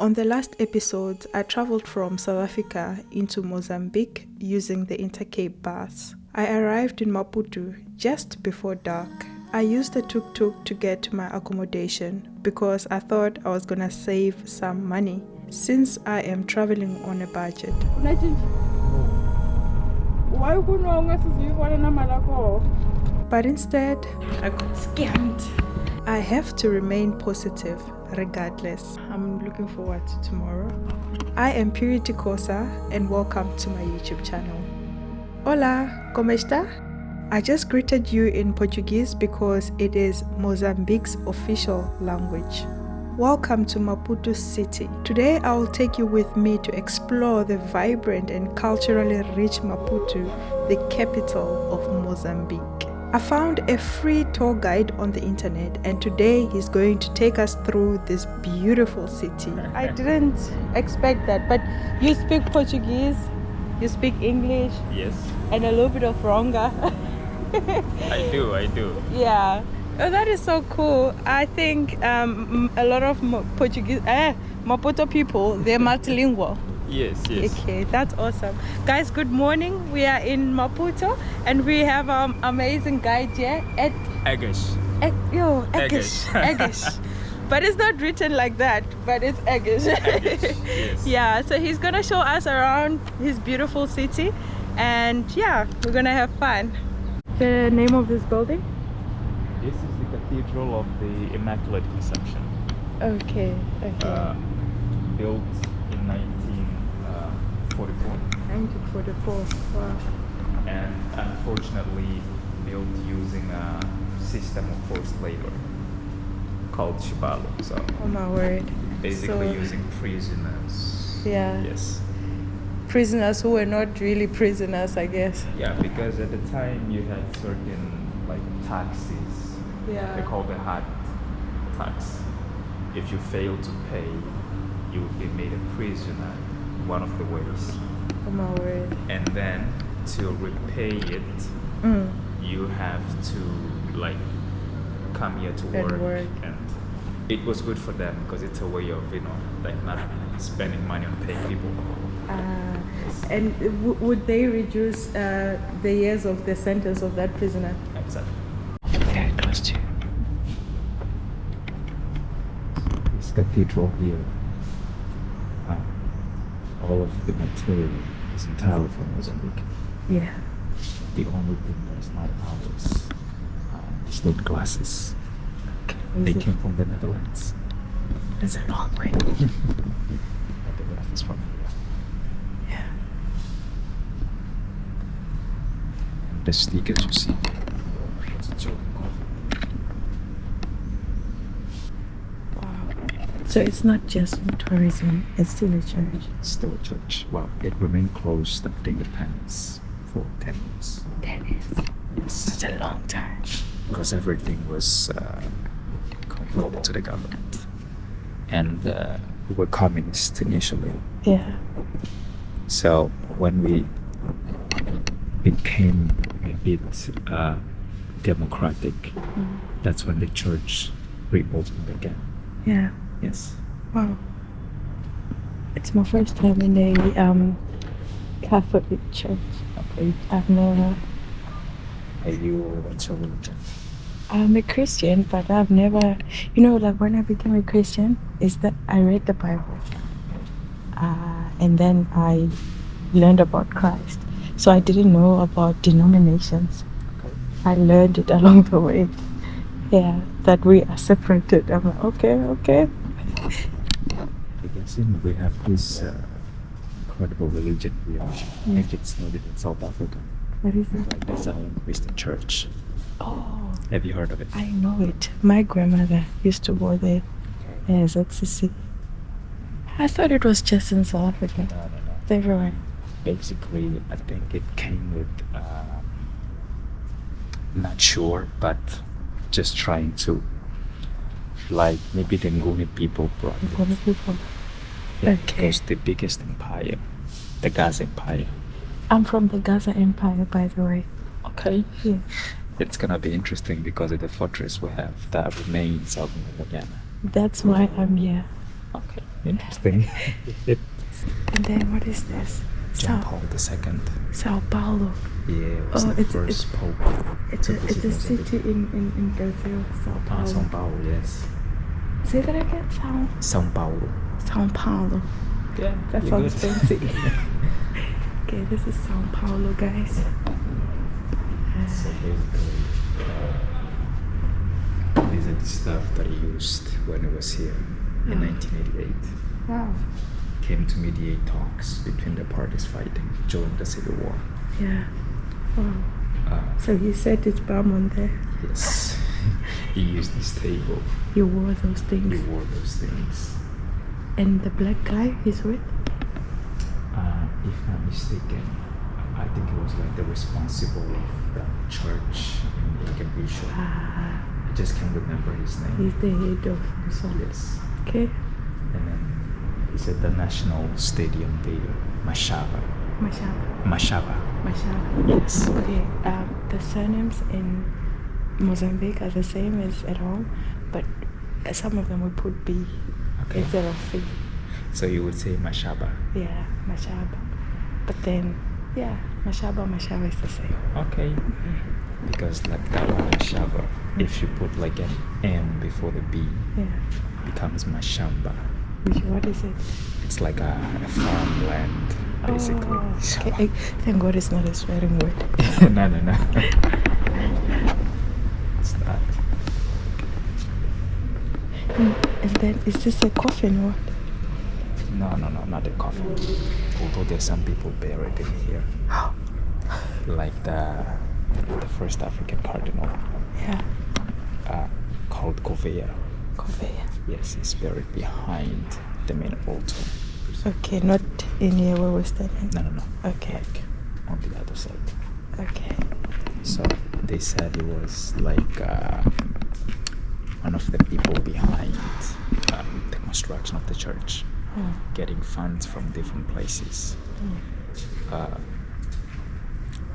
On the last episode, I traveled from South Africa into Mozambique using the Intercape bus. I arrived in Maputo just before dark. I used the tuk-tuk to get to my accommodation because I thought I was gonna save some money since I am traveling on a budget. But instead, I got scammed. I have to remain positive regardless. I'm looking forward to tomorrow. I am Purity Kosa and welcome to my YouTube channel. Hola, ¿cómo está? I just greeted you in Portuguese because it is Mozambique's official language. Welcome to Maputo City. Today I will take you with me to explore the vibrant and culturally rich Maputo, the capital of Mozambique. I found a free tour guide on the internet and today he's going to take us through this beautiful city. I didn't expect that, but you speak Portuguese, you speak English, Yes, and a little bit of Ronga. I do. Yeah. Oh, that is so cool. I think a lot of Maputo people, they're multilingual. Yes. Okay, that's awesome. Guys, good morning. We are in Maputo and we have amazing guide here at Egish. Egish. But it's not written like that, but it's Egish. Yes. Yeah, so he's gonna show us around his beautiful city and yeah, we're gonna have fun. The name of this building? This is the Cathedral of the Immaculate Conception. Okay. Built in 1944. 1944. Wow. And unfortunately built using a system of forced labor called Chibalo. So Oh my word. basically So- using prisoners. Yeah. Yes. Prisoners who were not really prisoners, I guess. Yeah, because at the time you had certain like taxes. Yeah. They call the hard tax. If you fail to pay, you would be made a prisoner one of the ways. Oh my word. And then to repay it, you have to like come here to And work. And it was good for them because it's a way of, like not spending money on paying people. And would they reduce the years of the sentence of that prisoner? Exactly. Very close to you. This cathedral here, all of the material is entirely from Mozambique. Yeah. The only thing that's not ours is the glasses. They came from the Netherlands. It's a long way. But the glass is from here. Yeah. And the stickers you see, it's a German coffee. Wow. So it's not just for tourism, it's still a church. Still a church. Well, it remained closed after independence for 10 years. 10 years. Yes. That's a long time. Because everything was controlled to the government. And we were communist initially. Yeah. So when we became a bit democratic, that's when the church reopened again. Yeah. Yes. Wow. It's my first time in a Catholic church. Okay. I've never. Are you what's your religion? I'm a Christian, but I've never, like when I became a Christian, is that I read the Bible. And then I learned about Christ. So I didn't know about denominations. Okay. I learned it along the way. Yeah, that we are separated. I'm like, okay. Because we have this incredible religion here. I think it's noted in South Africa. What is it? Like the Zion Christian Church. Oh, Have you heard of it? I know it. My grandmother used to go there. Yes, that's the I thought it was just in South Africa. No. It's everywhere. Basically, I think it came with, not sure, but just trying to, like maybe the Nguni people brought it. What are people? Yeah, Okay. It was the biggest empire, the Gaza Empire. I'm from the Gaza Empire, by the way. Okay. Yeah. It's gonna be interesting because at the fortress we have the remains of Marracuene. That's why I'm here. Okay. Interesting. And then what is this? John Paul II. Sao Paulo. Yeah, it was the first pope. It's a city in Brazil, Sao Paulo. São Paulo, yes. Say that again, São Paulo. São Paulo. Yeah, that sounds fancy. Okay, this is Sao Paulo, guys. So basically, these are the stuff that he used when he was here in 1988. Wow. Came to mediate talks between the parties fighting during the Civil War. Yeah. Wow. So he set his palm on there. Yes. He used this table. You wore those things. He wore those things. And the black guy he's with? If not mistaken, I think it was like the responsible of the church, like a bishop. I just can't remember his name. He's the head of some. Yes. Okay. And then he's at the national stadium there, Mashaba. Mashaba. Yes. Okay. The surnames in Mozambique are the same as at home, but some of them will put B instead of C. So you would say Mashaba. Yeah, Mashaba. But then, yeah, Mashaba is the same. Okay. Because like that one Mashaba, if you put like an M before the B, it becomes Mashamba. What is it? It's like a farmland, basically. Oh, okay. Thank God it's not a swearing word. No. It's not. And then, is this a coffin or? No, not a coffin. Although there's some people buried in here. Like the first African cardinal. Yeah. Called Gouveia. Yes, he's buried behind the main altar. Okay, not in here where we're standing. No. Okay. Like on the other side. Okay. So they said he was like one of the people behind the construction of the church, getting funds from different places.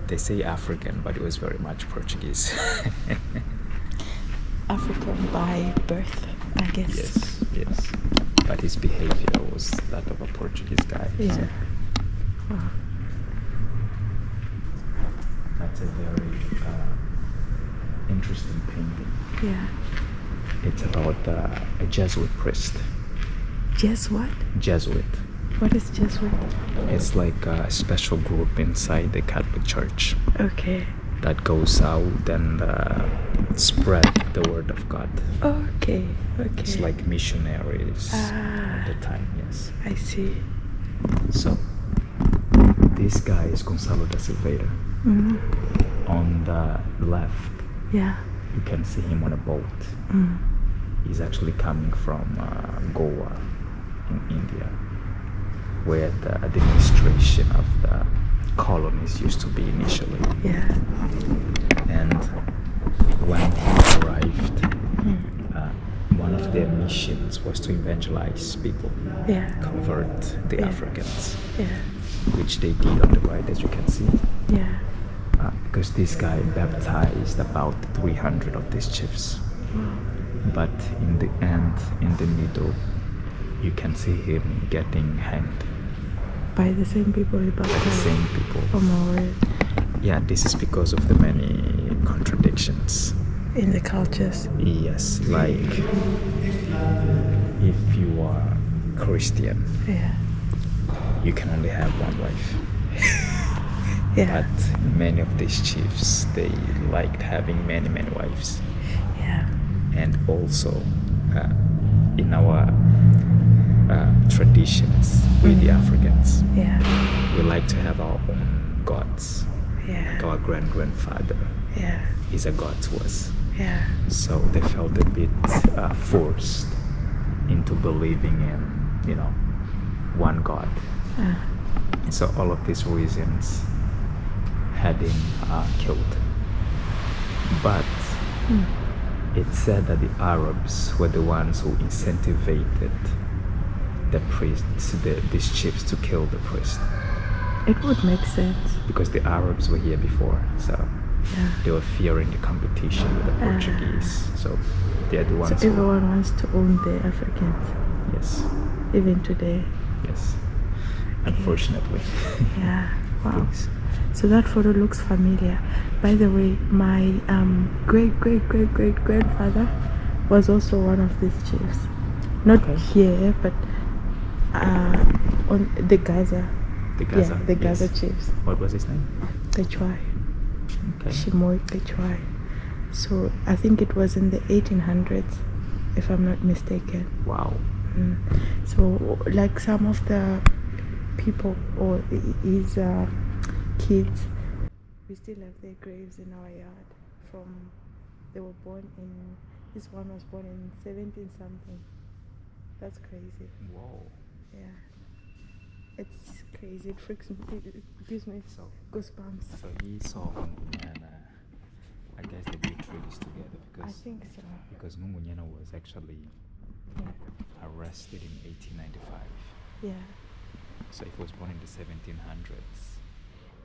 They say African, but it was very much Portuguese. African by birth, I guess. Yes. But his behavior was that of a Portuguese guy. Yeah. So. Wow. That's a very interesting painting. Yeah. It's about a Jesuit priest. Jesuit? Jesuit. What is Jesuit? It's like a special group inside the Catholic Church. Okay. That goes out and spread the word of God. Okay. It's like missionaries at the time, yes. I see. So, this guy is Gonçalo da Silveira. On the left, Yeah. you can see him on a boat. He's actually coming from Goa in India, where the administration of the colonies used to be initially. Yeah. And when he arrived, one of their missions was to evangelize people, convert the Africans, which they did on the right, as you can see. Yeah. Because this guy baptized about 300 of these chiefs. But in the end, in the middle, you can see him getting hanged. By the same people he baptized? By the same people. Oh my word. Yeah, this is because of the many contradictions. In the cultures? Yes, like if you are Christian, you can only have one wife. But many of these chiefs, they liked having many wives. Yeah. And also, in our traditions, we the Africans, we like to have our own gods. Like our grandfather is a god to us. So they felt a bit forced into believing in, one god. So all of these reasons had him killed. But it's said that the Arabs were the ones who incentivized the priests, these chiefs, to kill the priest. It would make sense. Because the Arabs were here before, so they were fearing the competition with the Portuguese. So they are the ones. So everyone wants to own the Africans. Yes. even today. Yes. Unfortunately. Yeah. Wow. Yes. So that photo looks familiar. By the way, my great-great-great-great-grandfather was also one of these chiefs. Not here, but on the Gaza. The Gaza. Yeah, the Gaza chiefs. What was his name? Gachwai. Okay. Shimoy Gachwai. So I think it was in the 1800s, if I'm not mistaken. Wow. So like some of the people or his kids, we still have their graves in our yard. They were born in, this one was born in 17 something. That's crazy. Whoa. Yeah. It's crazy. It freaks me. It gives me goosebumps. So he saw Ngungunyana. I guess they did release together because I think so. Because Ngungunyana was actually arrested in 1895. Yeah. So he was born in the 1700s.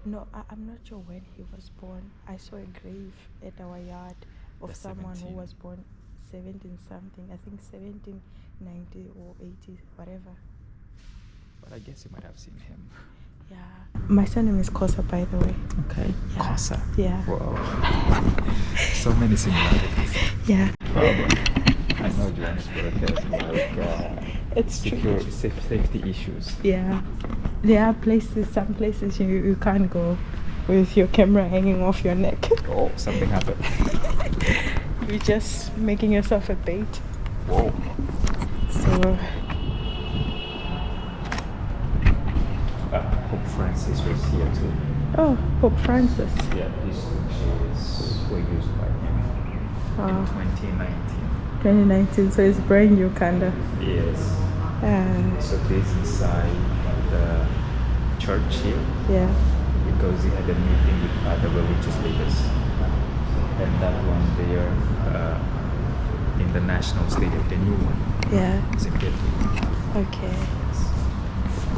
No, I'm not sure when he was born. I saw a grave at our yard of someone who was born 17 something. I think 1790 or 80, whatever. But I guess you might have seen him. Yeah. My surname is Kosa, by the way. Okay. Yeah. Kosa. Yeah. Wow. So many similarities. Yeah. I know Johannesburg has like it's safety issues. Yeah. There are some places you can't go with your camera hanging off your neck. Oh, something happened. You're just making yourself a bait. Whoa. So Pope Francis was here too. Oh, Pope Francis. Yeah, these pictures were used by him in 2019. 2019, so it's brand new, kinda. Yes. So this inside the church here. Yeah. Because he had a meeting with other religious leaders. And that one there in the National Stadium, the new one. Yeah. Is in Cathedral. Okay.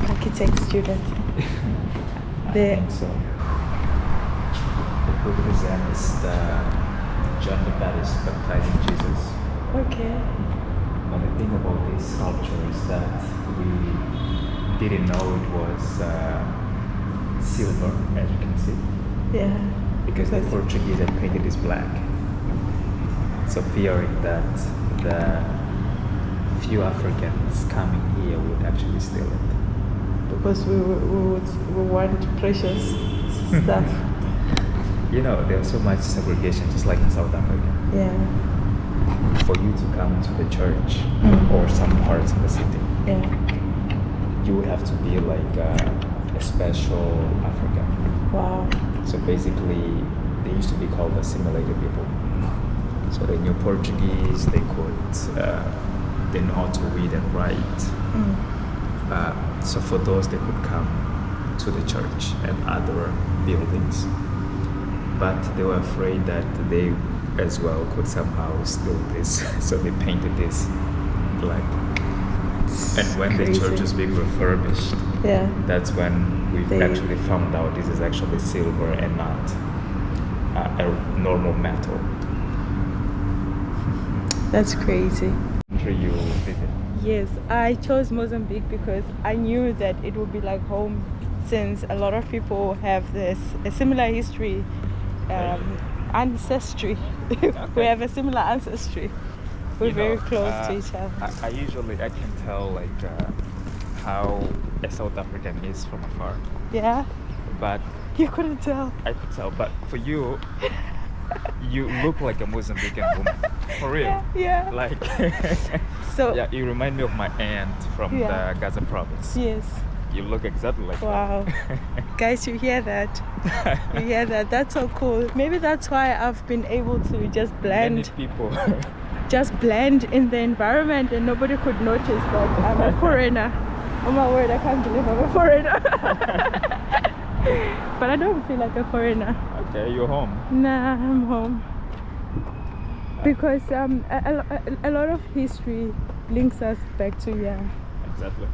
Architect student. I think so. It represents the John the Baptist baptizing Jesus. Okay. But the thing about this sculpture is that we didn't know it was silver, as you can see. Yeah. Because the Portuguese had painted this black. So fearing that the few Africans coming here would actually steal it. Because we want precious stuff. You know, there's so much segregation, just like in South Africa. Yeah. For you to come to the church or some parts of the city, you would have to be like a special African. Wow. So basically, they used to be called assimilated people. So they knew Portuguese, they know how to read and write. So for those, they could come to the church and other buildings. But they were afraid that they as well could somehow steal this. So they painted this black. And when the church was being refurbished, that's when we actually found out this is actually silver and not a normal metal. That's crazy. Country you visit? Yes, I chose Mozambique because I knew that it would be like home, since a lot of people have a similar history, ancestry. We have a similar ancestry. We're very close to each other. I can tell like how a South African is from afar. Yeah? But you couldn't tell? I could tell, but for you, you look like a Mozambican woman. For real. Yeah. Like, so yeah, you remind me of my aunt from the Gaza province. Yes. You look exactly like wow. that. Guys, you hear that? You hear that? That's so cool. Maybe that's why I've been able to just blend. Many people. Just blend in the environment and nobody could notice that I'm a foreigner. Oh my word, I can't believe I'm a foreigner. But I don't feel like a foreigner. Okay, you're home. Nah, I'm home. Because a lot of history links us back to Exactly.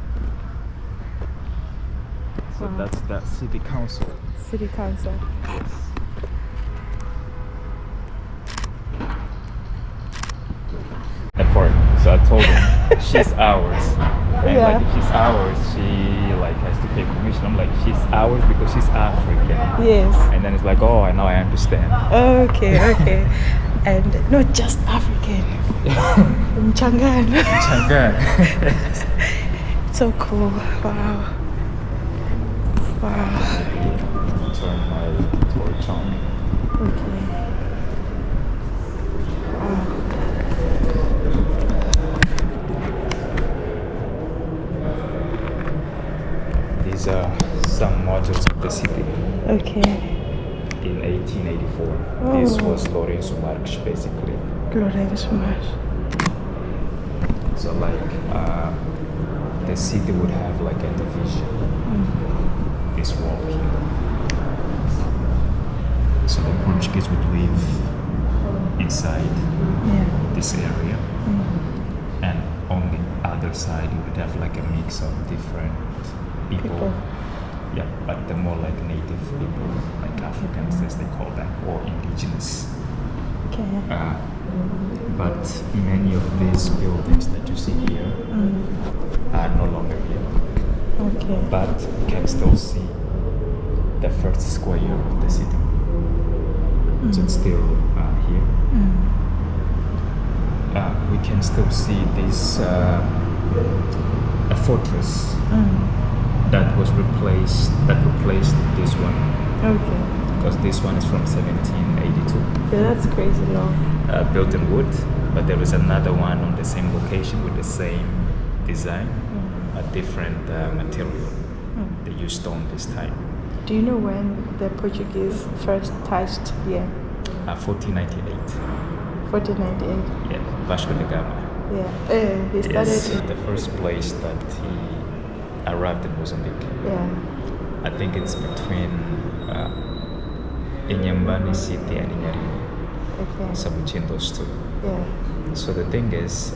So that's the city council. City council. Yes. A foreigner. So I told him she's ours. And Yeah. like if she's ours, she like has to pay commission. I'm like, she's ours because she's African. Yes. And then it's like, oh, I understand. Okay. And not just African. Mchangan. So cool. Wow. Turn my torch on. Okay. These are some models of the city. Okay. In 1884. Oh. This was Lourenço Marques, basically. Lourenço Marques. So like the city would have like a division. This wall here. So the Portuguese would live inside this area. And on the other side you would have like a mix of different people. Yeah, but the more like native people, like Africans as they call them, or indigenous. Okay. But many of these buildings that you see here are no longer here. Okay. But you can still see the first square of the city. So it's still here. We can still see this a fortress that replaced this one. Okay. Because this one is from 1782. Yeah, that's crazy long. Built in wood, but there is another one on the same location with the same design, a different material. They used stone this time. Do you know when the Portuguese first touched here? 1498. 1498. Yeah, Vasco da Gama. Yeah. He started. Yes, the first place that he arrived in Mozambique. Yeah. I think it's between Inhambane City and Inharime. Okay. So between those two. Yeah. So the thing is,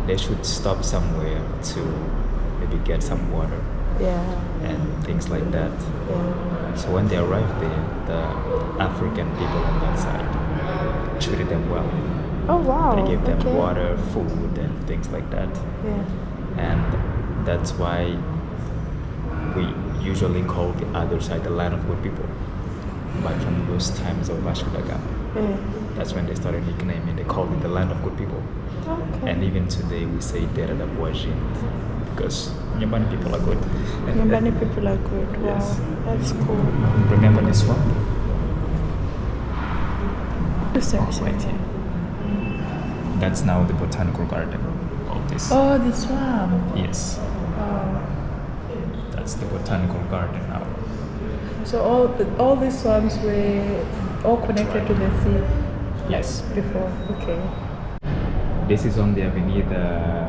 they should stop somewhere to maybe get some water. Yeah. And things like that. Yeah. So when they arrived there, the African people on that side treated them well. Oh wow. They gave them water, food, and things like that. Yeah. And that's why we usually call the other side the land of good people. But from those times of Vasco da Gama, that's when they started nicknaming. They called it the land of good people. Okay. And even today we say Terra da Boa Gente because Nyambani people are good. Nyambani people are good. Wow. Yes. That's cool. Remember this one? Sorry. Right here. That's now the botanical garden of this. Oh, this one. Yes. That's the botanical garden now. So all these swamps were all connected to the sea. Yes. Before. Okay. This is on the Avenida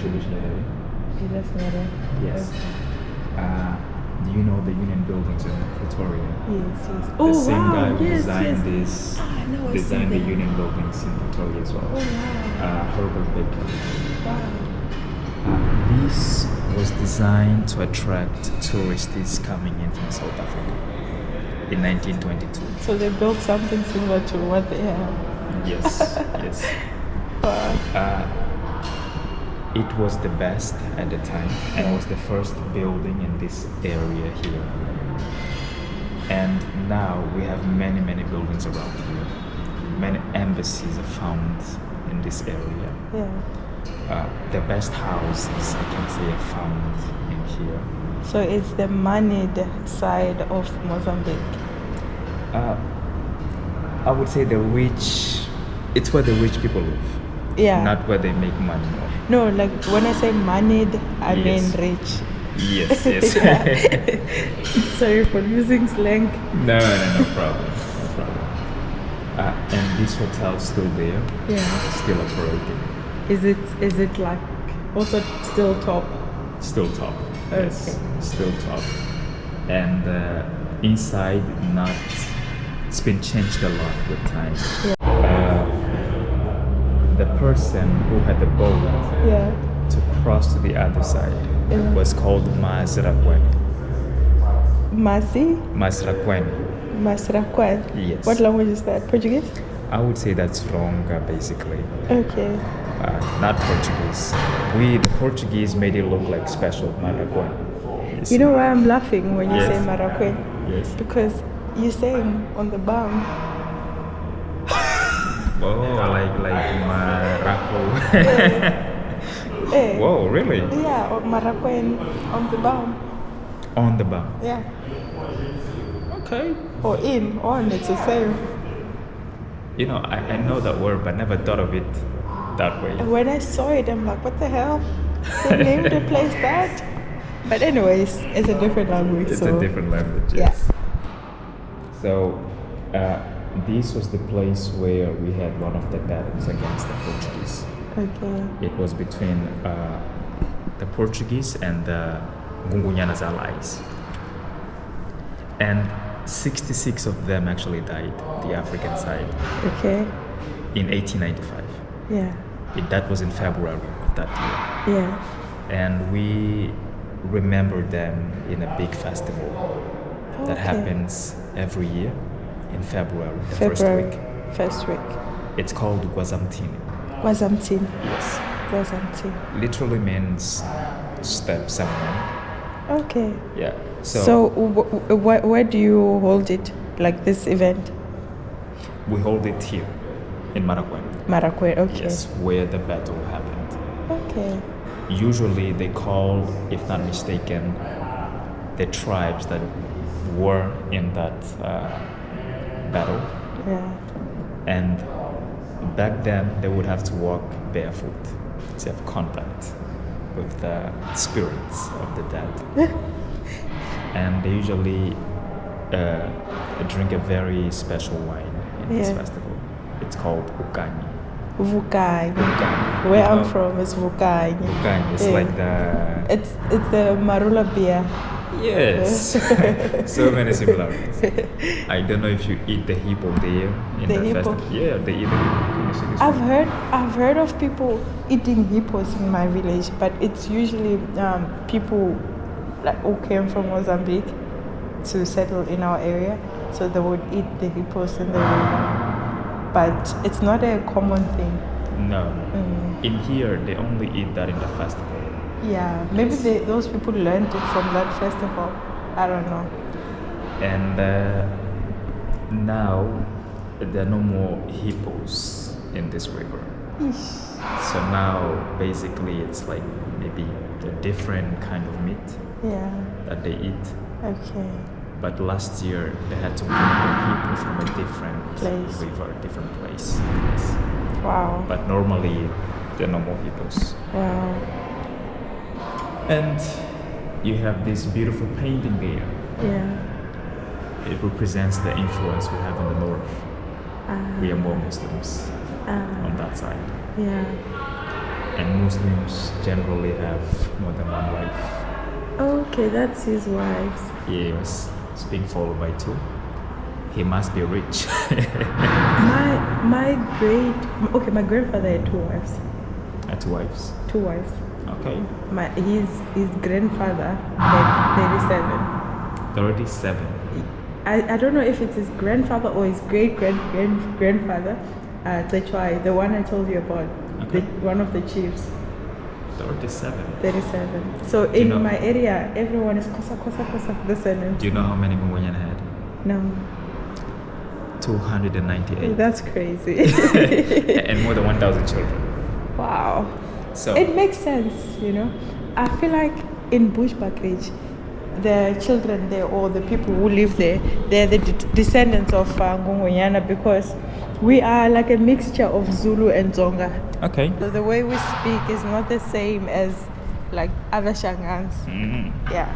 Julius Nyerere. Yes. Do you know the Union buildings in Pretoria? Yes. The same guy who designed this designed the that. Union buildings in Pretoria as well. Oh wow. Herbert Baker. Wow. This was designed to attract tourists coming in from South Africa in 1922. So they built something similar to what they have. Yes, yes. Wow. It was the best at the time and was the first building in this area here. And now we have many buildings around here. Many embassies are found in this area. Yeah. The best houses I can say are found in here. So it's the moneyed side of Mozambique. I would say the rich. It's where the rich people live. Yeah. Not where they make money. No, like when I say moneyed, I mean rich. Yes, yes. Sorry for using slang. No problem. And this hotel is still there. Yeah. Still operating. Is it like also still top? Still top. Okay. Yes, still top. And inside, it's been changed a lot with time. Yeah. The person who had the boat to cross to the other side was called Marracuene. Marracuene. Marracuene. Yes. What language is that? Portuguese? I would say that's wrong, basically. Okay. not Portuguese. The Portuguese made it look like special Marracuene. You know why I'm laughing when you Yes. say Marracuene? Yes. Because you're saying on the bum. Oh, like Marraco. Eh. Whoa, really? Yeah, or Marracuene on the bum. On the bum. Yeah. Okay. Or on, it's the same. You know, I know that word, but never thought of it that way. And when I saw it, I'm like, what the hell? They named the place that? But anyways, it's a different language. It's a different language, yes. Yeah. So, this was the place where we had one of the battles against the Portuguese. Okay. It was between the Portuguese and the Gungunhana's allies. And 66 of them actually died, the African side, Okay. in 1895. Yeah. That was in February of that year. Yeah. And we remember them in a big festival that Okay. happens every year in February, the February. first week. First week. It's called Guazamtini. Guazamtini. Yes. Guazamtini. Literally means step someone. Okay. Yeah. So where do you hold it? Like this event? We hold it here in Marracuene. Marracuene. Okay. Yes, where the battle happened. Okay. Usually they call, if not mistaken, the tribes that were in that battle. Yeah. And back then they would have to walk barefoot to have contact with the spirits of the dead. And they usually drink a very special wine in this Yeah. festival. It's called Ukani. Vukai. Ukani. Where You I'm know, from is Vukai. Ukani is Yeah. like the... It's the Marula beer. Yes. So many similarities. I don't know if you eat the hippo there in The the hippo? festival. Yeah, they eat the hippo. Can you see this one? I've heard of people eating hippos in my village, but it's usually people like who came from Mozambique to settle in our area, so they would eat the hippos in the river. But it's not a common thing. No. In here, they only eat that in the festival. Yeah, maybe those people learned it from that festival. I don't know. And now there are no more hippos in this river. So now basically it's like maybe a different kind of meat Yeah. that they eat. Okay. But last year they had to bring the hippo from a different Place. river, different place. Yes. Wow. But normally there are no more hippos. Wow. And you have this beautiful painting there. Yeah. It represents the influence we have in the north. We are more Muslims on that side. Yeah. And Muslims generally have more than one wife. Okay, that's his wives. Yes, it's being followed by two. He must be rich. My grandfather had two wives. Two wives. Two wives. Okay. His grandfather had 37. 37. I don't know if it's his grandfather or his grandfather. That's why the one I told you about, Okay. one of the chiefs. 37. 37. So Do you in know- my area, everyone is kosa descendant. Do you know how many Mungunyan had? No, 298. that's crazy. And more than 1,000 children. Wow. So It makes sense, you know. I feel like in Bush Buckridge, the children there or the people who live there, they're the descendants of Ngongonyana because we are like a mixture of Zulu and Zonga. okay. So the way we speak is not the same as like other Shangans. Yeah.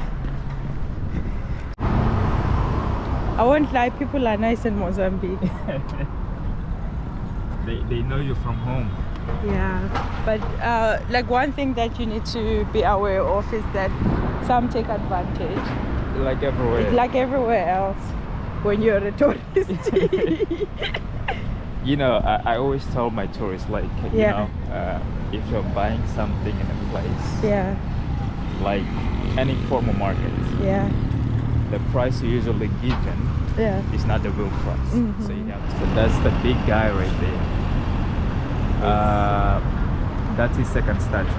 I won't lie, people are nice in Mozambique. They know you from home. Yeah, but like one thing that you need to be aware of is that some take advantage, Like everywhere. like everywhere else, when you're a tourist. You know, I always tell my tourists, like, you Yeah. know, if you're buying something in a place, Yeah, like any formal market, yeah, the price you usually given yeah. is not the real price. So Mhm. you have to. So that's the big guy right there. That's his second statue.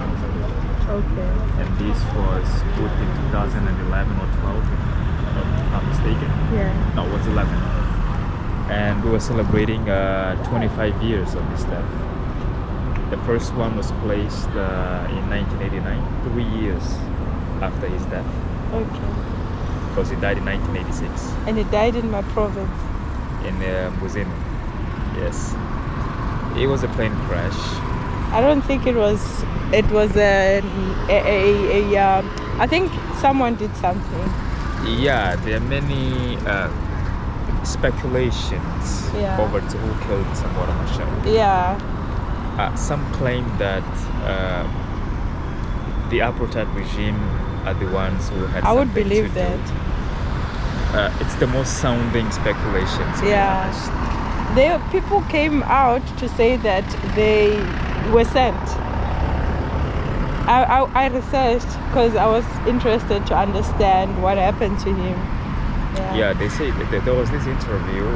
Okay. And this was put in 2011 or 12, if I'm not mistaken. Yeah. No, it was 11. And we were celebrating 25 years of his death. The first one was placed in 1989, 3 years after his death. Okay. Because he died in 1986. And he died in my province. In Muzini. Yes. It was a plane crash. I don't think it was. It was I think someone did something. Yeah, there are many speculations over to who killed Samora Machel. Yeah. Some claim that the apartheid regime are the ones who had. I would believe that. It's the most sounding speculation. Yeah. People came out to say that they were sent. I researched because I was interested to understand what happened to him. Yeah, they say that there was this interview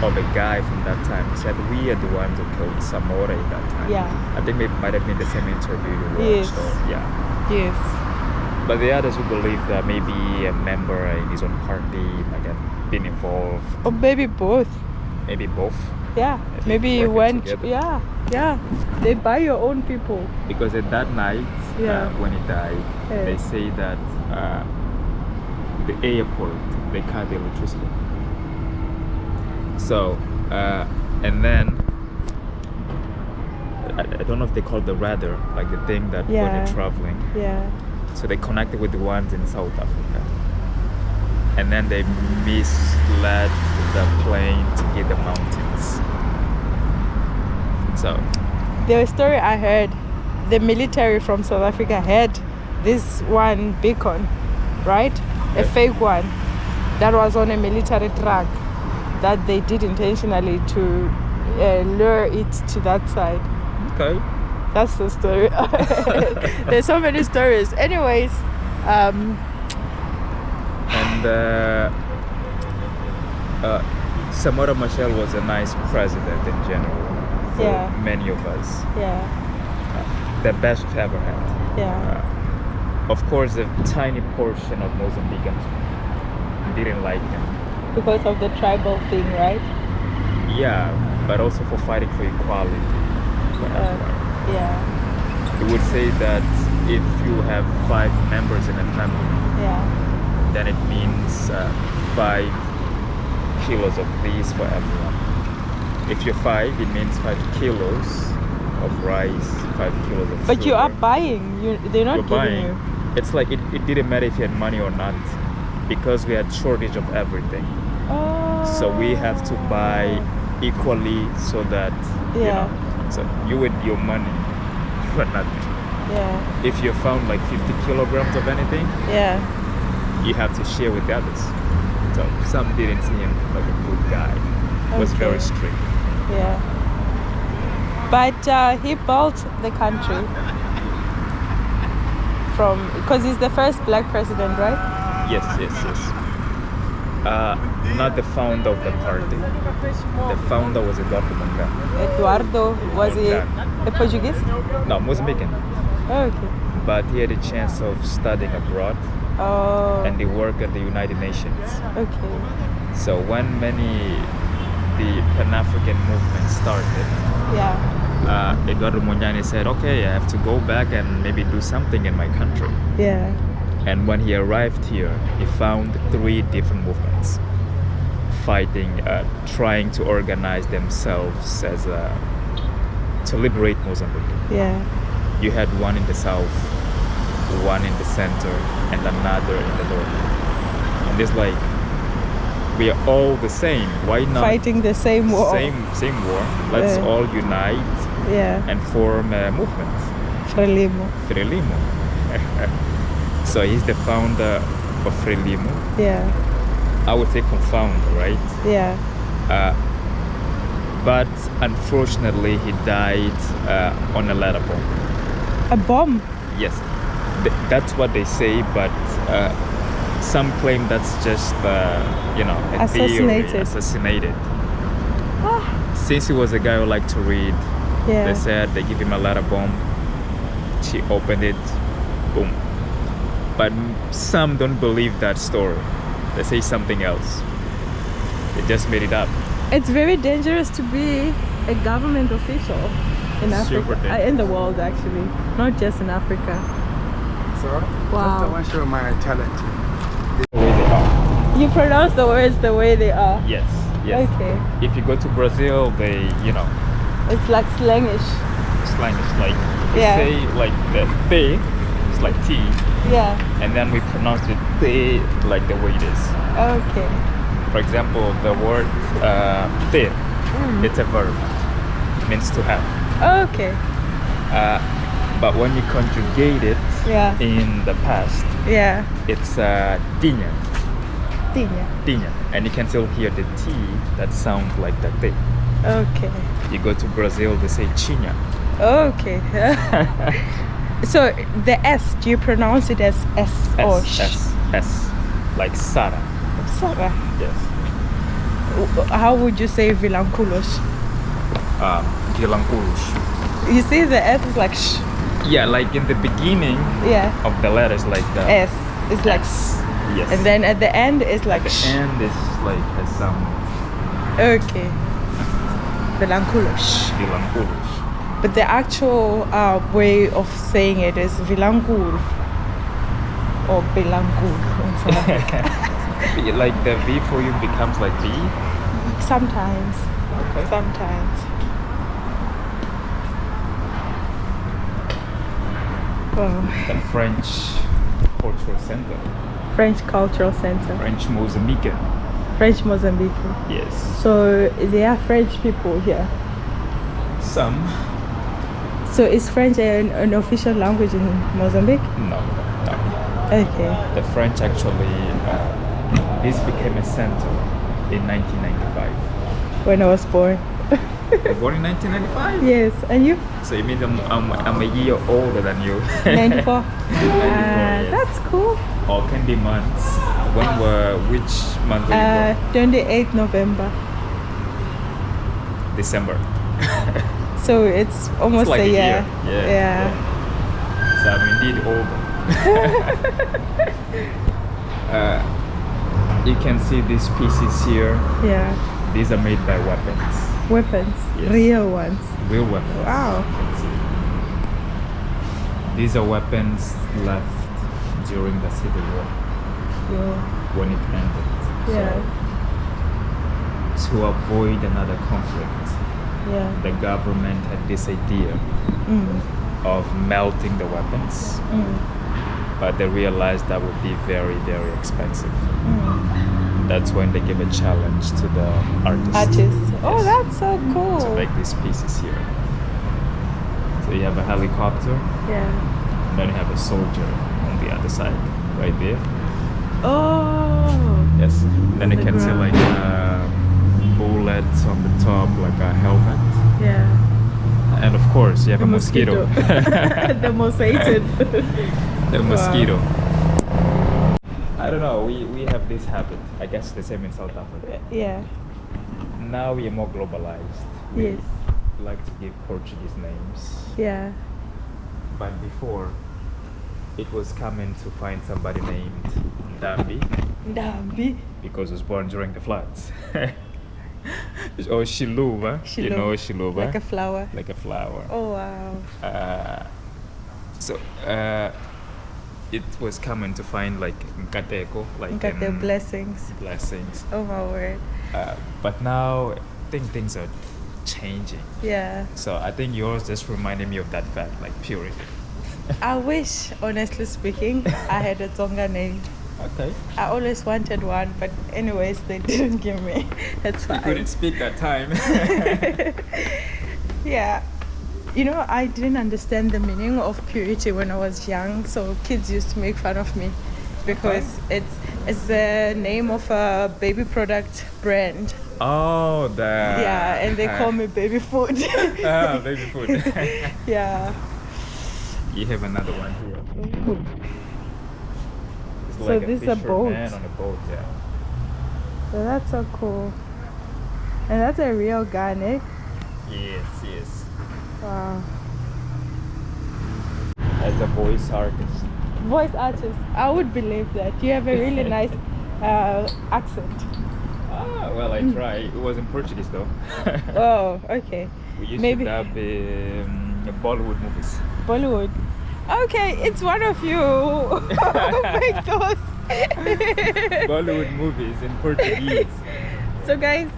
of a guy from that time. He said, we are the ones who killed Samora at that time. Yeah. I think it might have been the same interview you watched. Yes. So, yeah. Yes. But the others who believe that maybe a member in his own party might have been involved. Or maybe both. Maybe both. Yeah. Maybe you went. Together. Yeah. They buy your own people. Because at that night, when he died, they say that the airport, they cut the electricity. So, and then, I don't know if they call it the radar, like the thing that when you're traveling. Yeah. So they connected with the ones in South Africa. And then they misled the plane to hit the mountains. So. The story I heard, the military from South Africa had this one beacon, right? A fake one that was on a military truck that they did intentionally to lure it to that side. Okay. That's the story. There's so many stories. Anyways, Samora Machel was a nice president in general for many of us. Yeah. The best we've ever had. Yeah. Of course, a tiny portion of Mozambicans didn't like him. Because of the tribal thing, right? Yeah, but also for fighting for equality. Yeah. It would say that if you have 5 members in a family, then it means 5 kilos of these for everyone. If you're 5, it means 5 kilos of rice, 5 kilos of sugar. But you are buying. They're not giving buying. you. It's like it didn't matter if you had money or not, because we had shortage of everything. So we have to buy equally so that you know. So you with your money, you had nothing. Yeah. If you found like 50 kilograms of anything, you have to share with the others. So some didn't see him like a good guy. He was very strict. Yeah. But he built the country because he's the first black president, right? Yes. Not the founder of the party. The founder was Eduardo Monga. Eduardo, was he a Portuguese? No, Mozambican. Oh, okay. But he had a chance of studying abroad. Oh. And he worked at the United Nations. Okay. So when the Pan-African movement started, Eduardo Mondlane said, okay, I have to go back and maybe do something in my country. Yeah. And when he arrived here, he found 3 different movements fighting, trying to organize themselves as to liberate Mozambique. Yeah. You had one in the south, one in the center, and another in the north. And it's like, we are all the same. Why not fighting the same war? Same war. Let's all unite and form a movement. Frelimo. So he's the founder of Frelimo. Yeah. I would say co-founder, right? Yeah. But unfortunately, he died on a ladder bomb. A bomb? Yes. That's what they say, but some claim that's just, a theory. Assassinated. Since he was a guy who liked to read, Yeah. They said they give him a letter bomb. She opened it, boom. But some don't believe that story. They say something else. They just made it up. It's very dangerous to be a government official in Africa, in the world actually, not just in Africa. So, wow. Just I want to show my talent. The way they are. You pronounce the words the way they are? Yes, yes. Okay. If you go to Brazil, they, it's like slangish. Slangish, like, we Yeah. say like the T, it's like T. Yeah. And then we pronounce it T like the way it is. Okay. For example, the word T, it's a verb. It means to have. Okay. But when you conjugate it in the past, it's tinha. Tinha. And you can still hear the T that sounds like the T. Okay. You go to Brazil, they say tinha. Okay. So the S, do you pronounce it as S or sh? S. Like Sara. Sara. Yes. How would you say vilanculos? Vilanculos. You see the S is like sh. Yeah, like in the beginning of the letters, like the S. It's like S. Yes. And then at the end it's like the sh. end is like a sound. Okay. Vilanculos. Vilanculos. But the actual way of saying it is vilangur or belangur. Like the V for you becomes like B? Sometimes. Okay. Sometimes. Wow. The French Cultural Center. French Cultural Center. French Mozambique. French Mozambique. Yes. So there are French people here. Some. So is French an official language in Mozambique? No. Okay. The French actually, this became a center in 1995. When I was born. You were born in 1995? Yes. And you? So you mean I'm a year older than you? 94. 94, yes. That's cool. Or can be months. Which month were you born? 28th November. December. So it's almost like a year. Yeah. So I'm indeed older. You can see these pieces here. Yeah. These are made by weapons. Weapons. Yes. Real ones. Real weapons. Wow. These are weapons left during the Civil War. Yeah. When it ended. Yeah. So, to avoid another conflict, the government had this idea of melting the weapons, but they realized that would be very, very expensive. That's when they gave a challenge to the artists. Yes. Oh, that's so cool. To make these pieces here. So you have a helicopter. Yeah. And then you have a soldier on the other side, right there. Oh. Yes. And then you can see like bullets on the top, like a helmet. Yeah. And of course, you have a mosquito. The most hated. The mosquito. I don't know, we have this habit. I guess the same in South Africa. Yeah. Now we are more globalized. Yes. We like to give Portuguese names. Yeah. But before, it was common to find somebody named Ndambi because he was born during the floods. Or Shiluva. You know Shiluva? Like a flower. Like a flower. Oh wow. So it was common to find like Nkateko, like Nkate blessings. Blessings. Oh my word. But now I think things are changing. Yeah. So I think yours just reminded me of that fact, like purity. I wish, honestly speaking, I had a Tonga name. Okay. I always wanted one, but anyways, they didn't give me. That's fine. You couldn't speak that time. Yeah. You know, I didn't understand the meaning of purity when I was young, so kids used to make fun of me because it's the name of a baby product brand. Oh, yeah, and they call me baby food. Baby food. Yeah. You have another one here. It's So like this is a boat. Man on a boat, yeah. So that's so cool. And that's a real guy, Nick. Yes. Wow. As a voice artist. Voice artist. I would believe that. You have a really nice accent. Ah, well, I try. It was in Portuguese though. Oh, okay. We used Maybe. to dub Bollywood movies. Bollywood. Okay, it's one of you who make those. Bollywood movies in Portuguese. So guys,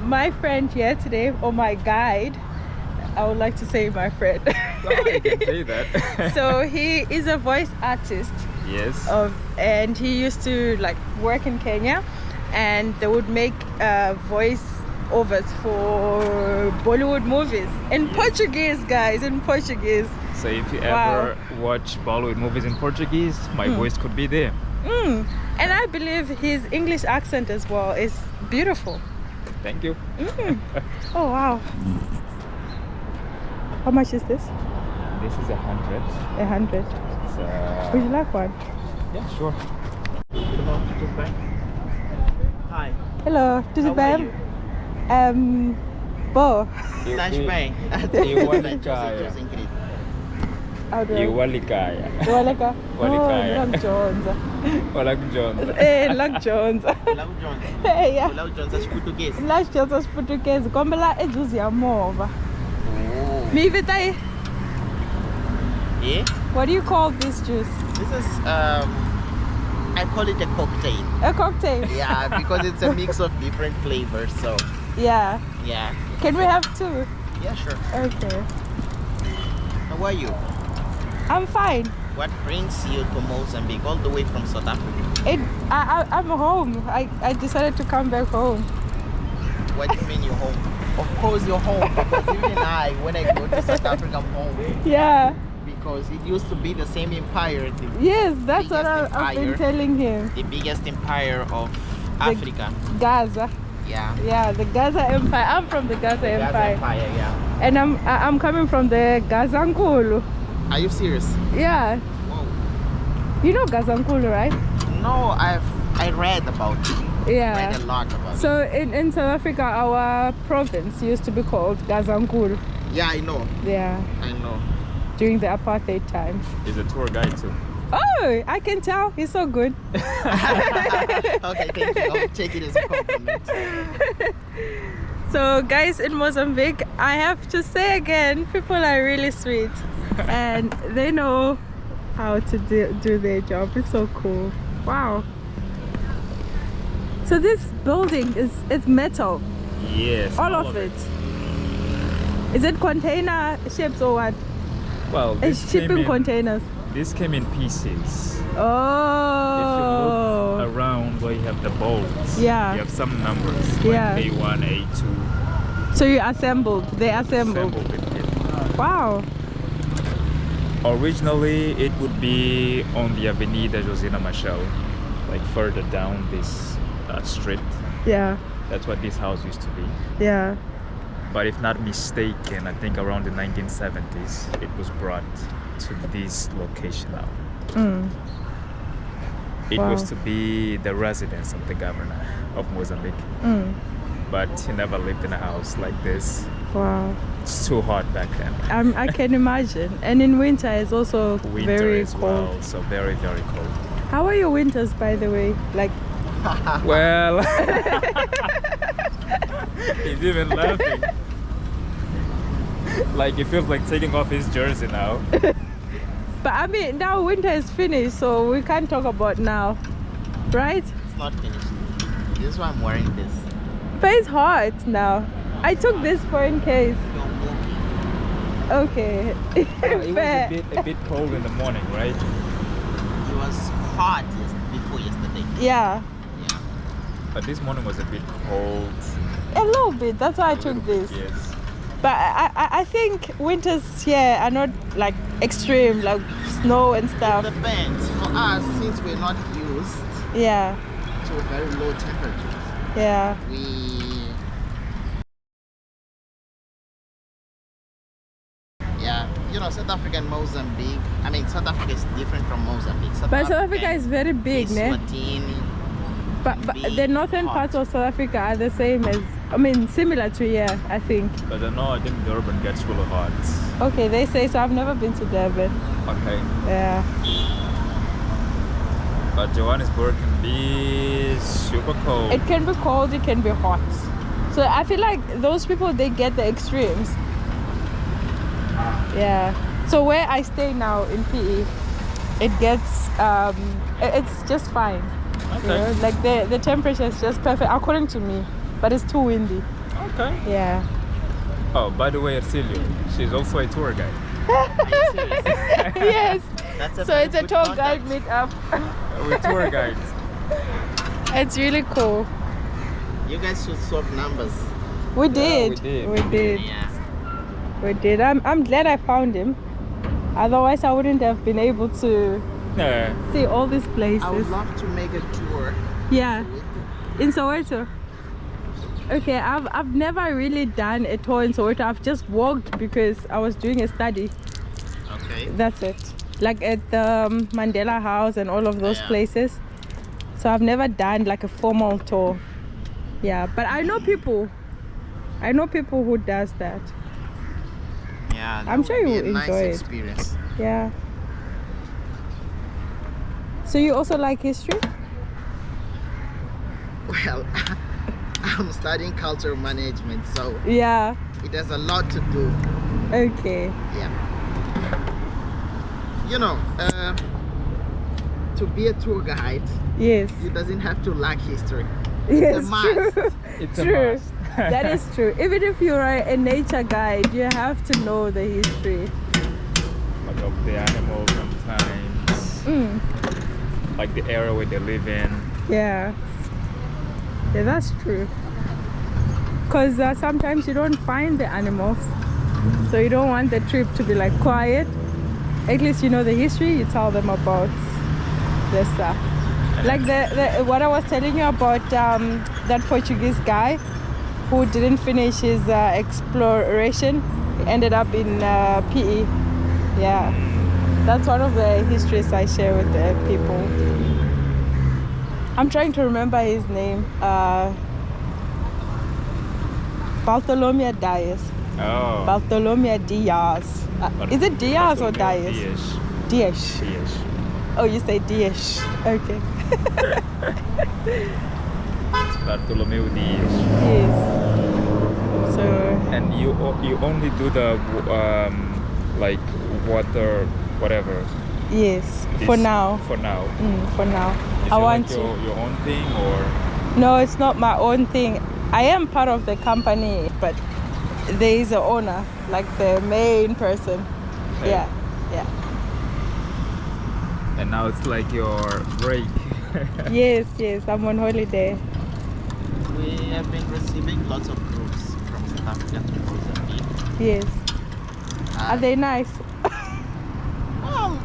my friend here today, or my guide, I would like to say my friend. Oh, you can say that. So he is a voice artist. Yes. And he used to like work in Kenya, and they would make voice overs for Bollywood movies in Portuguese, guys, in Portuguese. So if you ever watch Bollywood movies in Portuguese, my voice could be there. And I believe his English accent as well is beautiful. Thank you. Oh wow. How much is this? This is 100. 100. It's, Would you like one? yeah, sure. Hi. Hello, tudo How are bem? you? Bo. Estás bem? Iwalikaya. Iwalikaya. Waleka. Walikaya. Lag Jones. Olá, John. Lag Jones. Lau Jones. Yeah. Lau Jones, és português. Lag Jones is português. Como lá é juice a mova. Oh. Me invita aí. Yeah? What do you call this juice? This is, I call it a cocktail. A cocktail. Yeah, because it's a mix of different flavors, so, Yeah. yeah. Can we have two? Yeah, sure. Okay. How are you? I'm fine. What brings you to Mozambique, all the way from South Africa? I'm home. I decided to come back home. What do you mean you're home? Of course you're home, because even I, when I go to South Africa, I'm home. Yeah. Because it used to be the same empire, Yes, that's what Biggest I've been empire. telling him. the biggest empire of Africa. Gaza. Yeah. Yeah, the Gaza Empire. I'm from the Gaza Gaza Empire. Empire, yeah. And I'm coming from the Gazankulu. Are you serious? Yeah. Whoa. You know Gazankulu, right? No, I read about it. Read Yeah. a lot about it. So in South Africa, our province used to be called Gazankulu. Yeah, I know. Yeah. I know. During the apartheid times. He's a tour guide too. Oh, I can tell. He's so good. Okay, thank you. I'll take it as a compliment. So guys, in Mozambique, I have to say again, people are really sweet and they know how to do their job. It's so cool. Wow. So this building it's metal, Yes. all of it. Is it container ships or what? Well, It's this came shipping in, containers. this came in pieces. Oh. If you look around where you have the bolts, Yeah. you have some numbers. Yeah. Like A1, A2. So you assembled. They assembled. Assembled it here. Wow. Originally, it would be on the Avenida Josina Machel, like further down this street. Yeah. That's what this house used to be. Yeah. But if not mistaken, I think around the 1970s, it was brought to this location now. Mm. It Wow. was to be the residence of the governor of Mozambique, Mm. but he never lived in a house like this. Wow. It's too hot back then. I can imagine. And in winter it's also Winter very as cold. well, so very, very cold. How are your winters, by the way? Like, Well, he's even laughing. Like, it feels like taking off his jersey now. but I mean, now winter is finished, so we can't talk about now, right? It's not finished. This is why I'm wearing this. But it's hot now. I took this for in case. You're walking. Okay. It was Fair. a bit cold in the morning, right? It was hot before yesterday. Yeah, Yeah. But this morning was a bit cold. a little bit. That's why I A took little bit, this. yes. But I think winters here are not like extreme, like snow and stuff. It depends. For us, since we're not used Yeah, to very low temperatures, yeah. Yeah, you know, South Africa and Mozambique. I mean, South Africa is different from Mozambique. But South Africa is very big, ne? Eswatini, But big, the northern hot. parts of South Africa are the same as I mean, similar to here, I think. But I think Durban gets really hot. Okay, they say so. I've never been to Durban. Okay. Yeah. But Johannesburg can be super cold. It can be cold, it can be hot. So I feel like those people, they get the extremes. Yeah. So where I stay now in PE, it gets, it's just fine. Okay. You know? Like the temperature is just perfect, according to me. But it's too windy. Okay. Yeah. Oh, by the way, Ercilio, she's also a tour guide. Yes. That's a So very it's a good tour guide contact. meetup. We're tour guides. It's really cool. You guys should swap numbers. We Yeah, did. we did. We did. Yeah. We did. I'm glad I found him. Otherwise, I wouldn't have been able to Yeah. see all these places. I would love to make a tour. Yeah. In Soweto. Okay, I've never really done a tour in Soweto. I've just walked because I was doing a study. Okay. That's it. Like at the Mandela House and all of those Yeah. places. So I've never done like a formal tour. Yeah, but I know people. I know people who does that. Yeah. that I'm sure would you be a will nice enjoy it. experience. Yeah. So you also like history? Well, I'm studying cultural management, so Yeah. it has a lot to do. Okay. Yeah. You know, to be a tour guide, Yes. you doesn't have to lack history. Yes, a must. true. It's a True. must. That is true. Even if you're a nature guide, you have to know the history. Like of the animals sometimes. Mm. Like the area where they live in. Yeah. Yeah, that's true. Because sometimes you don't find the animals. So you don't want the trip to be like quiet. At least you know the history, you tell them about the stuff. Like the what I was telling you about that Portuguese guy who didn't finish his exploration. He ended up in PE. Yeah. That's one of the histories I share with the people. I'm trying to remember his name. Bartolomé Dias. Oh. Bartolomé Dias. Is it Dias or Bartolomeu Dias? Dias. Dias. Dias. Oh, you say Dias. Okay. Bartolomeu Dias. Yes. So, And you only do the like water whatever. yes. For This- now. For now. For now. Is I it want like to. your own thing or? No, it's not my own thing. I am part of the company, but there is an owner, like the main person. Okay. Yeah. Yeah. And now it's like your break. Yes, I'm on holiday. We have been receiving lots of groups from South Africa to Mozambique. Yes. Are they nice? Well,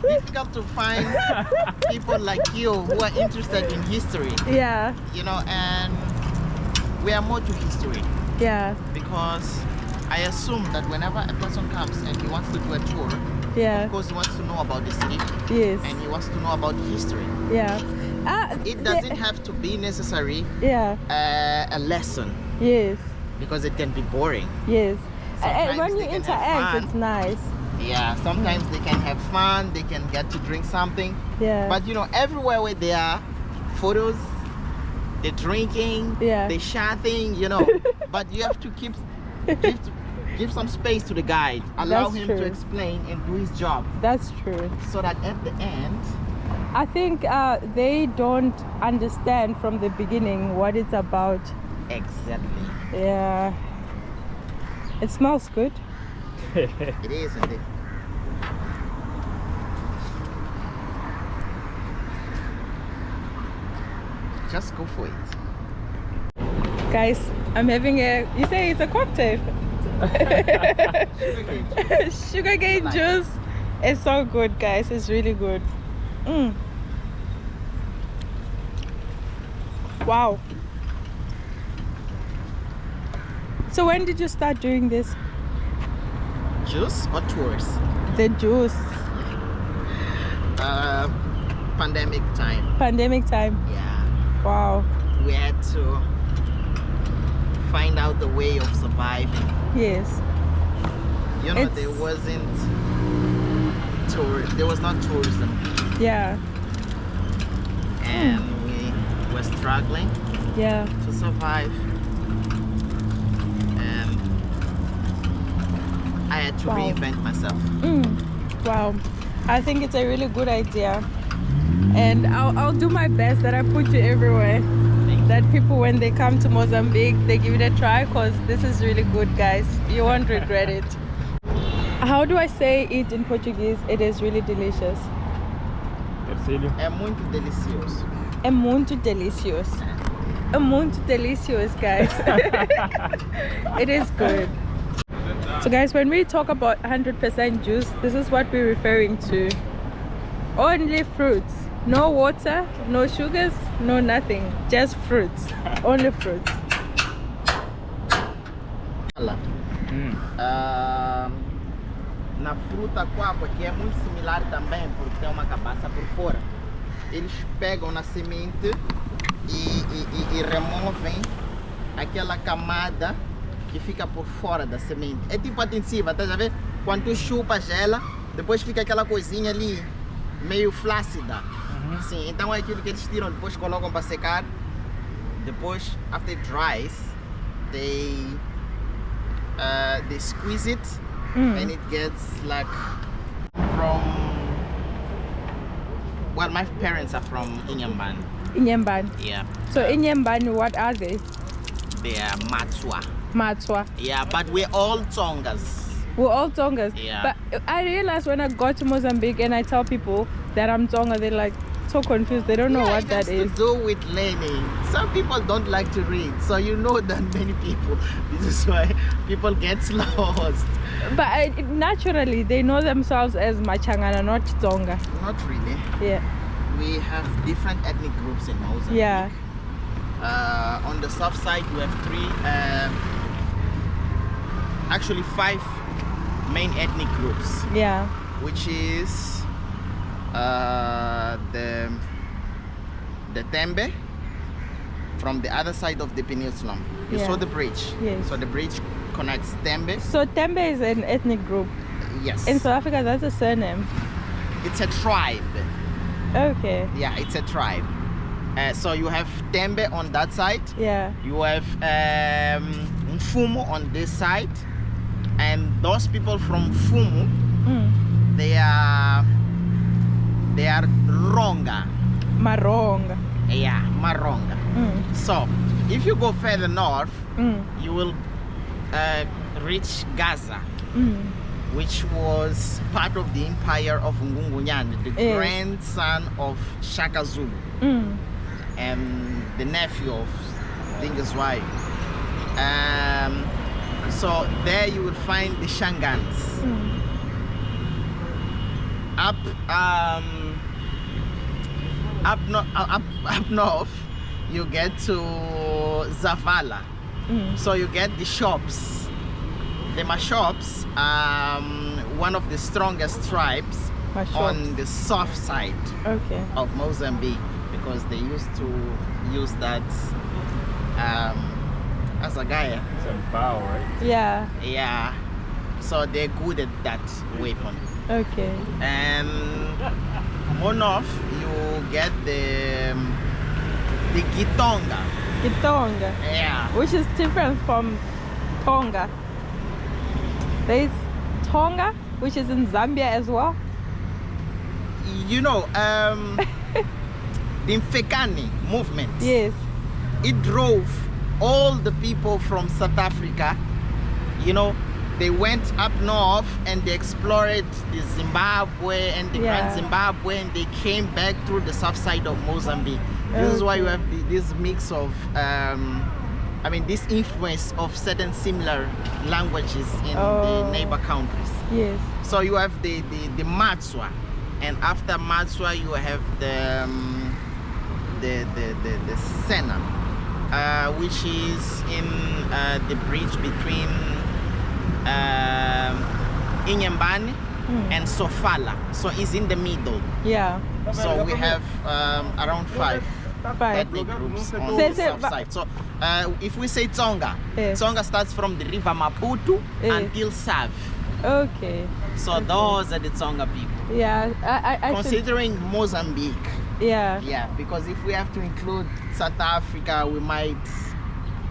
it's difficult to find people like you who are interested in history, Yeah. you know, and we are more to history Yeah. because I assume that whenever a person comes and he wants to do a tour, Yeah. of course he wants to know about the city Yes. and he wants to know about history. Yeah. It doesn't have to be necessary Yeah. a lesson Yes. because it can be boring. Yes. Sometimes And when you they can have interact, fun. it's nice. Yeah, sometimes they can have fun, they can get to drink something. Yeah. But you know, everywhere where there are photos, they're drinking, Yeah. they're chatting, you know. But you have to give some space to the guide, allow That's him true. to explain and do his job, That's true. so that at the end, I think they don't understand from the beginning what it's about. exactly, Yeah. It smells good. it is indeed. Just go for it. Guys, I'm having you say it's a cocktail. Sugarcane juice. It's so good, guys. It's really good. Wow. So when did you start doing this? Juice or tours? The juice. Pandemic time. Pandemic time. Yeah. Wow. We had to find out the way of surviving. Yes. You know, there was not tourism. Yeah. And we were struggling to survive. And I had to reinvent myself. Wow. I think it's a really good idea. And I'll do my best that I put you everywhere. That people, when they come to Mozambique, they give it a try, because this is really good, guys. You won't regret it. How do I say it in Portuguese? It is really delicious. É muito delicioso. É muito delicioso. É muito delicioso, guys. It is good. So guys, when we talk about 100% juice, this is what we're referring to. Only fruits. No water, no sugars, no nothing. Just fruits. Only fruits. Na fruta quapa, que é muito similar também, porque tem uma cabaça por fora, eles pegam na semente e removem aquela camada que fica por fora da semente. É tipo adesiva, tá a ver? Quando tu chupas ela, depois fica aquela coisinha ali meio flácida. Sim, então é aquilo que eles tiram, depois colocam para secar. Depois, after it dries, they squeeze it. And it gets like well, my parents are from Inhambane. Inhambane. Yeah. So Inhambane, what are they? They are Matswa. Matswa. Yeah, but we're all Tongas. We're all Tongas. Yeah. But I realized when I got to Mozambique and I tell people that I'm Tonga, they're like so confused. They don't know what that is. It has to do with learning. Some people don't like to read, so you know that many people. This is why people get lost. But naturally, they know themselves as Machangana, not Tonga. Not really. Yeah. We have different ethnic groups in Mozambique. Yeah. On the south side, we have actually 5 main ethnic groups. Yeah. Which is the Tembe from the other side of the peninsula. You saw the bridge. Yes. So the bridge connects Tembe. So Tembe is an ethnic group. Yes. In South Africa, that's a surname. It's a tribe. Okay. Yeah, it's a tribe. So you have Tembe on that side. Yeah. You have Mfumu on this side, and those people from Mfumu, they are Ronga. Maronga. Yeah, Maronga. So if you go further north, you will reach Gaza, which was part of the empire of Ngungunyane, the grandson of Shaka Zulu, and the nephew of Dingiswai. So there you will find the Shangans. Up north, you get to Zavala. So you get the shops. The Mashops are one of the strongest tribes on the south side of Mozambique, because they used to use that as a guy. It's a bow, right? Yeah. Yeah. So they're good at that weapon. Okay. And more north, you get the Gitonga. Gitonga. Yeah. Which is different from Tonga. There's Tonga, which is in Zambia as well. You know, the Mfekani movement. Yes. It drove all the people from South Africa. You know, they went up north and they explored the Zimbabwe and the Grand Zimbabwe, and they came back through the south side of Mozambique. This is why you have this mix of, this influence of certain similar languages in the neighbor countries. Yes. So you have the Matswa, and after Matswa you have the Sena, which is in the bridge between Inhambane and Sofala. So it's in the middle. Yeah. So we have around 5 ethnic groups on the south side. So if we say Tsonga, Tsonga starts from the river Maputo until Save. Okay. So those are the Tsonga people. Yeah, I considering Mozambique. Yeah. Yeah, because if we have to include South Africa, we might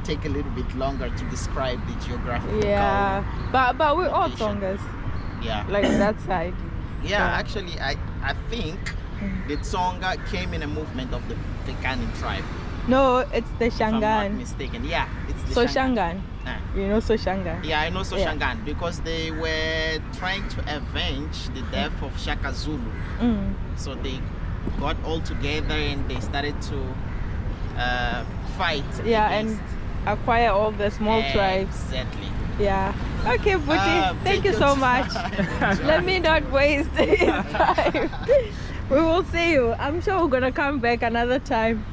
take a little bit longer to describe the geographical. Yeah, but we're all Tsongas. Yeah. Like that side. Yeah, actually, I think the Tsonga came in a movement of the Tekani tribe. No, it's the Shangan. If I'm not mistaken. Yeah, it's the Shangan. You know Shangan? Yeah, I know Shangan because they were trying to avenge the death of Shaka Zulu. So they got all together and they started to fight. Yeah, and acquire all the small tribes. Exactly. Yeah. Okay, Buti, thank you so much. Let me not waste his time. We will see you. I'm sure we're gonna come back another time.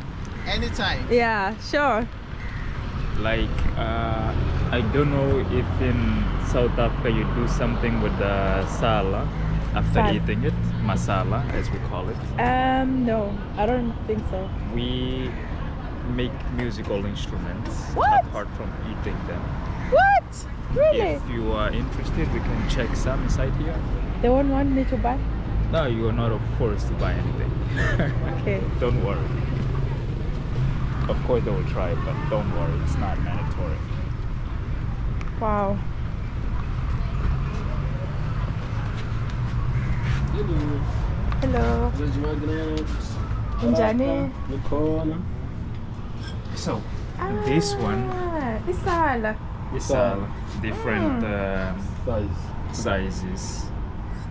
Anytime. Yeah, sure. Like I don't know if in South Africa you do something with the sala after eating it, masala as we call it. No, I don't think so. We make musical instruments apart from eating them. What? Really? If you are interested, we can check some inside here. They won't want me to buy? No, you are not forced to buy anything. Okay. Don't worry. Of course they will try, but don't worry, it's not mandatory. Wow. Hello. Njani? So, this one Isala. is different sizes.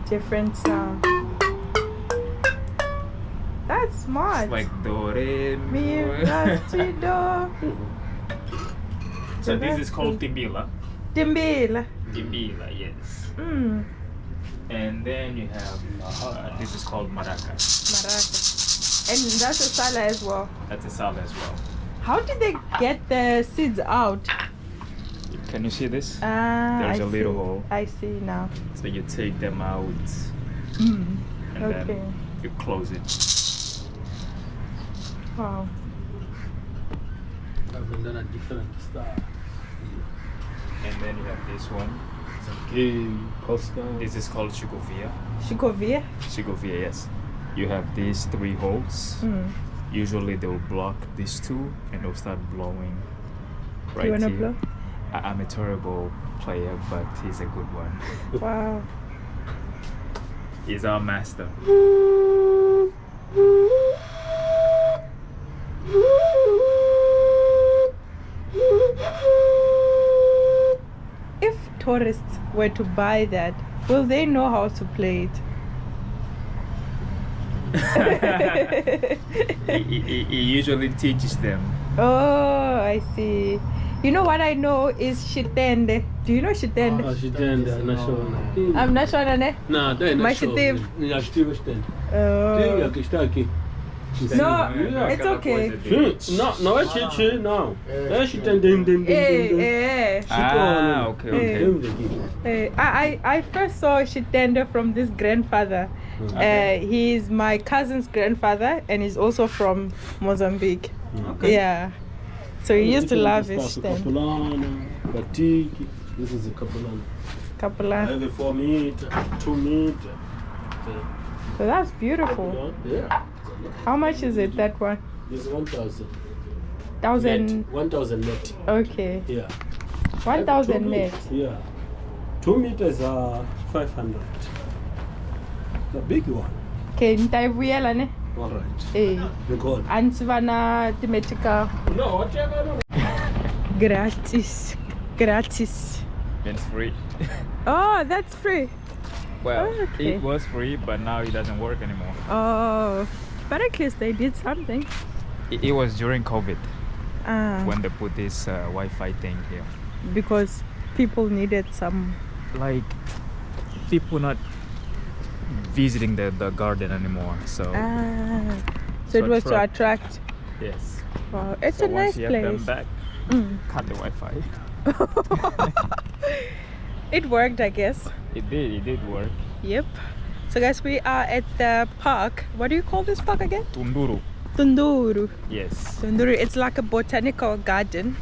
Different sound. That's smart. It's like do, re, mi. Do. So this is called timbila. Timbila. Timbila, yes. And then you have this is called maracas. Maracas. And that's a sala as well. That's a sala as well. How did they get the seeds out? Can you see this? There's a little hole. I see now. So you take them out and then you close it. Wow. I've done a different style. And then you have this one. This is called Shigovia. Shigovia? Shigovia, yes. You have these 3 holes. Usually they'll block these 2 and they'll start blowing right you wanna here. blow? I'm a terrible player, but he's a good one. Wow. He's our master. If tourists were to buy that, will they know how to play it? he usually teaches them. Oh, I see. You know what I know is shitende. Do you know shitende? Shitende, I'm not sure, ne? No, Mas shitende. No, it's okay. No, it's chichi, no. Shitende. Okay. I first saw shitende from this grandfather. He's my cousin's grandfather and he's also from Mozambique. Okay. Yeah. So he used to love it. Capulana, Batiki. This is a Capulana. Capulana. I have a 4 meter, 2 meter. So that's beautiful. Yeah. How much is it, that one? This is 1,000. 1,000 net. Okay. Yeah. 1,000 net. Yeah. 2 meters are 500. The big one. Okay, ntaivuyela ne? All right. Eh. Record. Antsivana timetika. No, whatever. Gratis. It's free. Oh, that's free. Well, okay. It was free, but now it doesn't work anymore. Oh, but at least they did something. It was during COVID when they put this Wi-Fi thing here. Because people needed some... Like, people not visiting the garden anymore, so... So it was to attract... Yes. Wow, it's a nice place. Once you have them back, cut the Wi-Fi. It worked, I guess. It did work. Yep. So guys, we are at the park. What do you call this park again? Tunduru. Tunduru. Yes. Tunduru, it's like a botanical garden.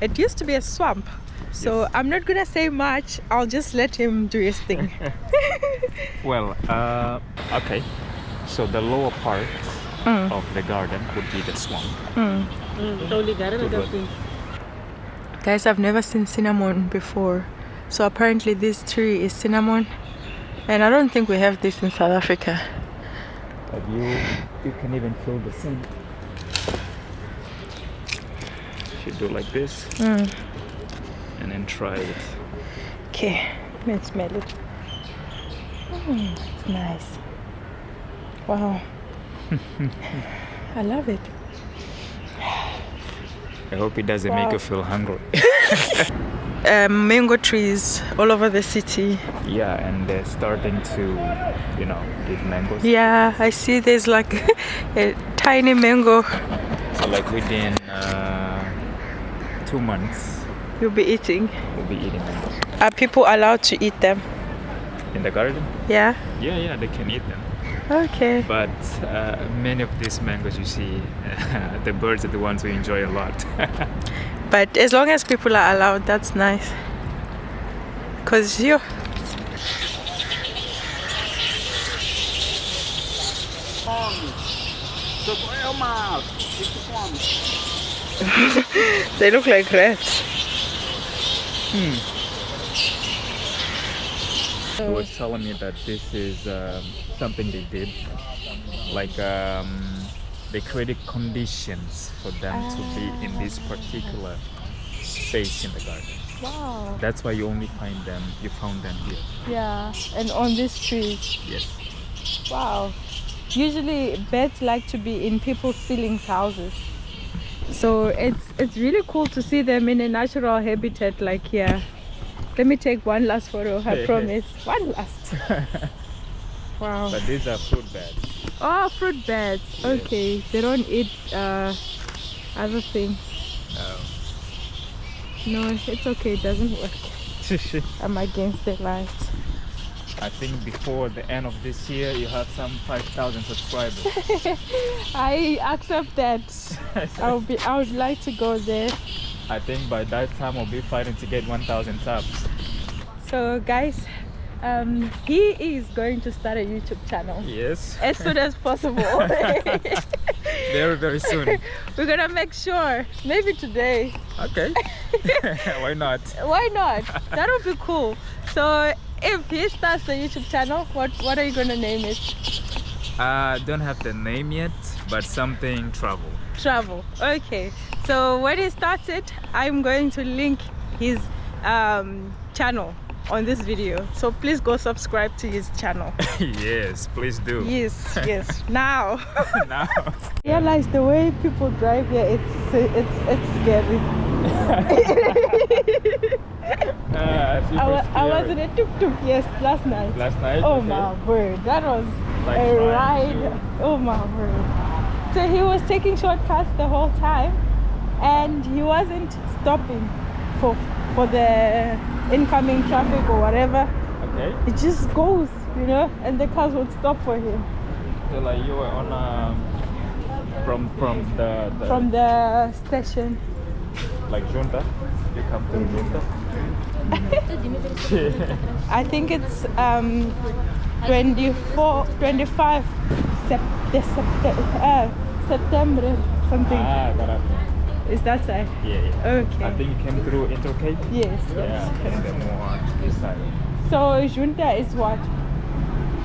It used to be a swamp. So Yes. I'm not gonna say much. I'll just let him do his thing. Well, okay. So the lower part of the garden would be the swamp. Guys, I've never seen cinnamon before. So apparently this tree is cinnamon. And I don't think we have this in South Africa. But you can even feel the scent. You do like this. And then try it. Okay, let's smell it. It's nice. Wow. I love it. I hope it doesn't make you feel hungry. Mango trees all over the city. Yeah, and they're starting to, give mangoes. Yeah, I see there's like a tiny mango. So like within 2 months, You'll be eating. we'll be eating mangoes. Are people allowed to eat them? In the garden? Yeah? Yeah, they can eat them. Okay. But many of these mangoes you see, the birds are the ones who enjoy a lot. But as long as people are allowed, that's nice. Because you... They look like rats. He was telling me that this is something they did. Like they created conditions for them to be in this particular space in the garden. Wow. That's why you found them here. Yeah, and on this tree. Yes. Wow. Usually bats like to be in people's ceilings houses. So it's really cool to see them in a natural habitat like here. Let me take one last photo, I promise. One last. Wow. But these are fruit bats. Oh, fruit bats. Yes. Okay. They don't eat other things. No, it's okay. It doesn't work. I'm against the light. I think before the end of this year, you have some 5,000 subscribers. I accept that. I would like to go there. I think by that time we'll be fighting to get 1,000 subs. So guys, he is going to start a YouTube channel. Yes. As soon as possible. Very, very soon. We're gonna make sure. Maybe today. Okay. Why not? Why not? That would be cool. So if he starts the YouTube channel, what are you gonna name it? Don't have the name yet, but something travel. Travel. Okay. So when he starts it, I'm going to link his channel on this video. So please go subscribe to his channel. Yes, please do. Yes, yes. Now. Now. Realize the way people drive here, it's scary. I was in a tuk-tuk, yes, last night. Last night? Oh okay. my word, that was Like a trying ride. to- Oh my word. So he was taking shortcuts the whole time and he wasn't stopping for the incoming traffic or whatever. Okay. It just goes, and the cars would stop for him. So like you were on from the station. like Junta, you come to Junta. I think it's 25 September something. Correct. Is that side? Yeah. Okay. I think you came through Intercape. Yes. Yeah, and then more on this side. So Junta is what?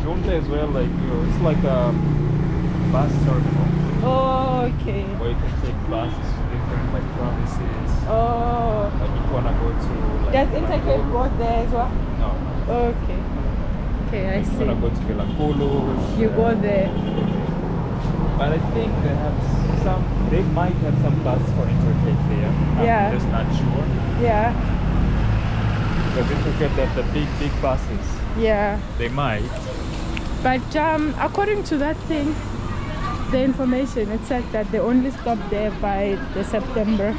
Junta is where like it's like a bus terminal Oh, okay. where you can take buses to different like provinces. Oh. Like if you wanna go to like Does Intercape go there as well? No. Okay. Okay, I If you wanna see. go to Vilanculos. You go there. But I think they might have some buses for Intercape there. Yeah. I'm just not sure. Yeah. Because Intercape they have the big buses. Yeah. They might. But according to that thing, the information, it said that they only stop there by the September.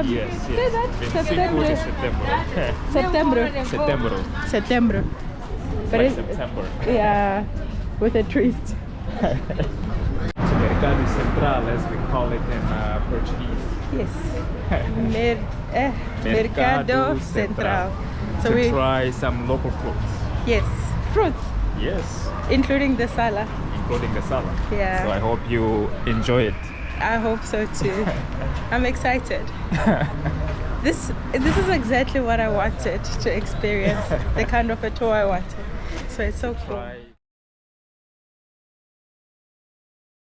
Yes. Say that? 25 September. de September. September. September. September. It's But like it's, September. yeah, with a twist. To get Mercado Central, as we call it in Portuguese. Yes. Mercado Central. So to we try some local fruits. Yes, fruits, Yes, including the sala. including the salad. Yeah. So I hope you enjoy it. I hope so too. I'm excited. This is exactly what I wanted to experience, the kind of a tour I wanted. So it's so cool. Try